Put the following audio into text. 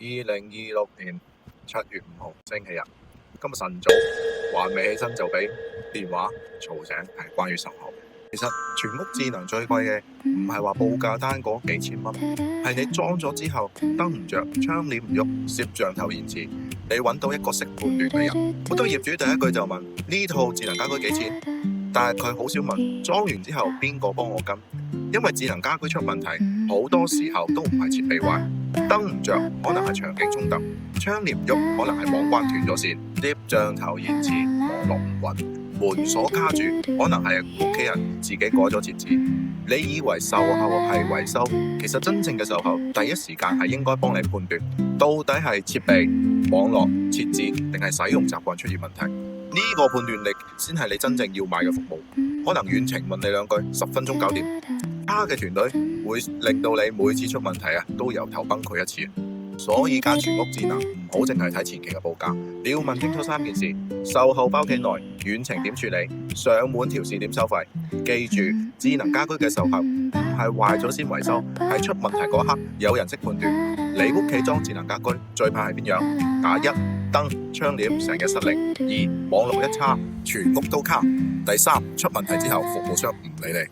2026年7月5號星期日，今日晨早還未起身就俾電話嘈醒，係關於售後。其實全屋智能最貴嘅唔係話報價單嗰幾千蚊，係你裝咗之後燈唔着、窗簾唔喐、攝像頭延遲，你揾到一個識判斷嘅人。好多業主第一句就問呢套智能家居幾錢，但係佢好少問裝完之後邊個幫我跟，因為智能家居出問題好多時候都唔係設備壞，燈唔着可能係場景衝突，窗簾唔喐可能係網關斷咗線，攝像頭延遲、網絡唔穩，門鎖卡住可能係屋企人自己改咗設置。你以為售後係維修，其實真正嘅售後第一時間係應該幫你判斷到底係設備、網絡設置定係使用習慣出現問題，呢個判斷力先係你真正要買嘅服務。可能遠程問你兩句10分鐘搞掂，差嘅團隊會令到你每次出問題都由頭崩潰一次。所以間全屋智能唔好淨係睇前期嘅報價，你要問清楚3件事：售後包幾耐，遠程點處理，上門調試點收費。記住，智能家居嘅售後唔係壞咗先維修，係出問題嗰刻有人識判斷。你屋企裝智能家居最怕係邊樣？打1燈窗簾成日失靈，2網絡一差全屋都卡，第3出問題之後服務商唔理你。